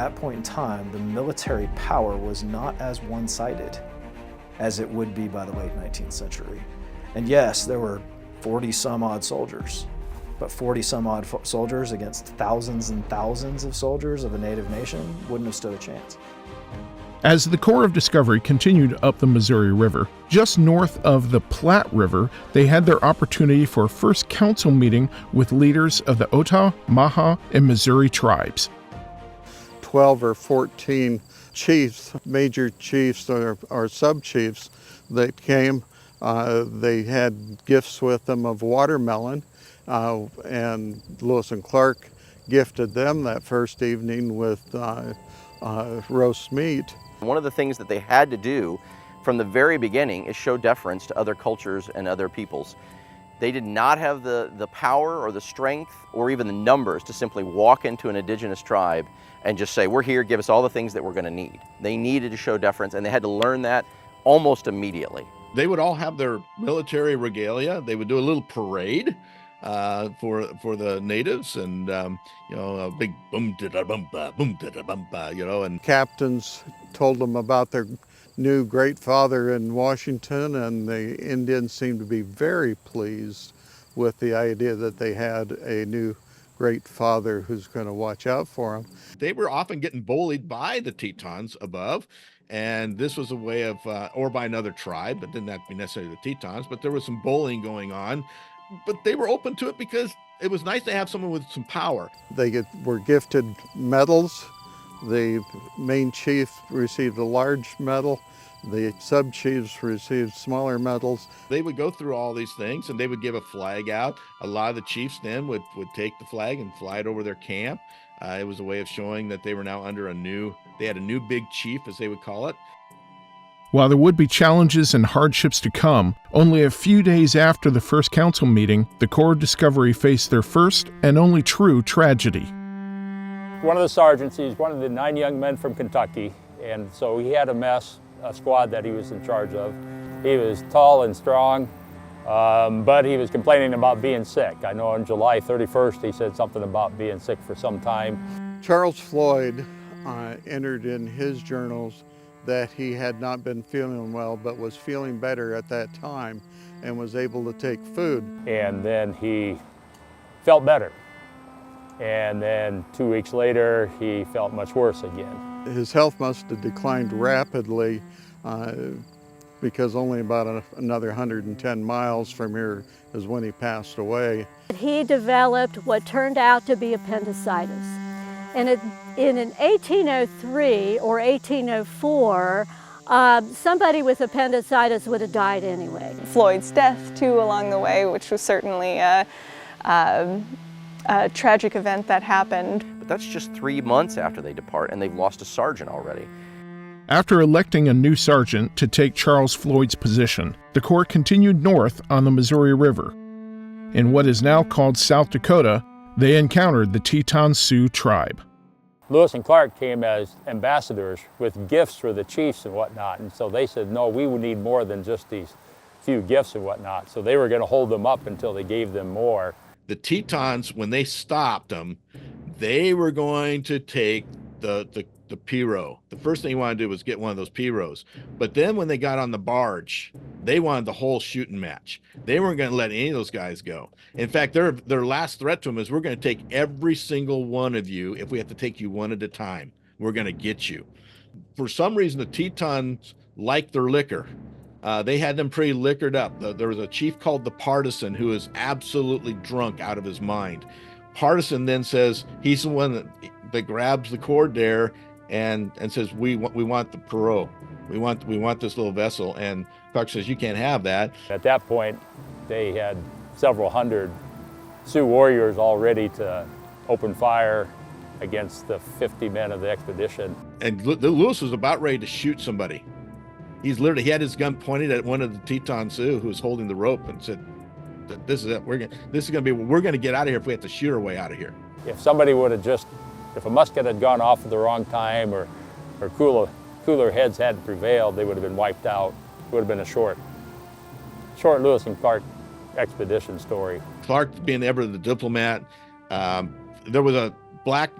that point in time, the military power was not as one-sided as it would be by the late 19th century. And yes, there were 40 some odd soldiers, but 40 some odd soldiers against thousands and thousands of soldiers of a native nation wouldn't have stood a chance. As the Corps of Discovery continued up the Missouri River, just north of the Platte River, they had their opportunity for a first council meeting with leaders of the Ottawa, Maha, and Missouri tribes. 12 or 14 chiefs, major chiefs or sub-chiefs that came. They had gifts with them of watermelon, and Lewis and Clark gifted them that first evening with roast meat. One of the things that they had to do from the very beginning is show deference to other cultures and other peoples. They did not have the power or the strength or even the numbers to simply walk into an indigenous tribe and just say, we're here, give us all the things that we're going to need. They needed to show deference, and they had to learn that almost immediately. They would all have their military regalia. They would do a little parade for the natives, and a big boom da da bumpa, boom da da bumpa, and captains told them about their new great father in Washington, and the Indians seemed to be very pleased with the idea that they had a new great father who's going to watch out for them. They were often getting bullied by the Tetons above, and this was a way of, or by another tribe, but didn't have to be necessarily the Tetons, but there was some bullying going on. But they were open to it because it was nice to have someone with some power. They were gifted medals. The main chief received a large medal. The sub-chiefs received smaller medals. They would go through all these things, and they would give a flag out. A lot of the chiefs then would take the flag and fly it over their camp. It was a way of showing that they were now under they had a new big chief, as they would call it. While there would be challenges and hardships to come, only a few days after the first council meeting, the Corps of Discovery faced their first and only true tragedy. One of the sergeants, he's one of the 9 young men from Kentucky, and so he had a squad that he was in charge of. He was tall and strong, but he was complaining about being sick. I know on July 31st he said something about being sick for some time. Charles Floyd entered in his journals that he had not been feeling well, but was feeling better at that time and was able to take food. And then he felt better. And then 2 weeks later, he felt much worse again. His health must have declined rapidly because only about another 110 miles from here is when he passed away. He developed what turned out to be appendicitis. And in 1803 or 1804, somebody with appendicitis would have died anyway. Floyd's death, too, along the way, which was certainly a tragic event that happened. But that's just 3 months after they depart, and they've lost a sergeant already. After electing a new sergeant to take Charles Floyd's position, the Corps continued north on the Missouri River. In what is now called South Dakota, they encountered the Teton Sioux tribe. Lewis and Clark came as ambassadors with gifts for the chiefs and whatnot, and so they said, no, we would need more than just these few gifts and whatnot. So they were going to hold them up until they gave them more. The Tetons, when they stopped them, they were going to take the pirogue. The first thing he wanted to do was get one of those pirogues. But then when they got on the barge, they wanted the whole shooting match. They weren't going to let any of those guys go. In fact, their last threat to them is, we're going to take every single one of you. If we have to take you one at a time, we're going to get you. For some reason, the Tetons liked their liquor. They had them pretty liquored up. There was a chief called the Partisan who was absolutely drunk out of his mind. Partisan then says, he's the one that grabs the cord there and says, we want the pirogue. We want this little vessel. And Clark says, you can't have that. At that point, they had several hundred Sioux warriors all ready to open fire against the 50 men of the expedition. And Lewis was about ready to shoot somebody. He had his gun pointed at one of the Teton Sioux who was holding the rope, and said, this is it. We're going to get out of here if we have to shoot our way out of here. If somebody would have if a musket had gone off at the wrong time, or cooler heads hadn't prevailed, they would have been wiped out. It would have been a short Lewis and Clark expedition story. Clark being ever the diplomat, there was a black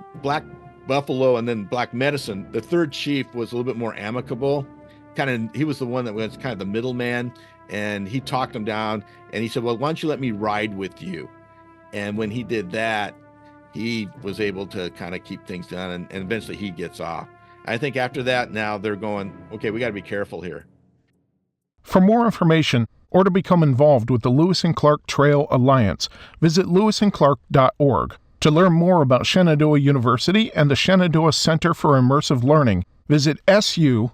buffalo and then black medicine, the third chief was a little bit more amicable. He was the one that was kind of the middleman, and he talked him down, and he said, well, why don't you let me ride with you? And when he did that, he was able to kind of keep things down, and eventually he gets off. I think after that, now they're going, okay, we got to be careful here. For more information or to become involved with the Lewis and Clark Trail Alliance, visit lewisandclark.org. To learn more about Shenandoah University and the Shenandoah Center for Immersive Learning, visit su.edu/skill.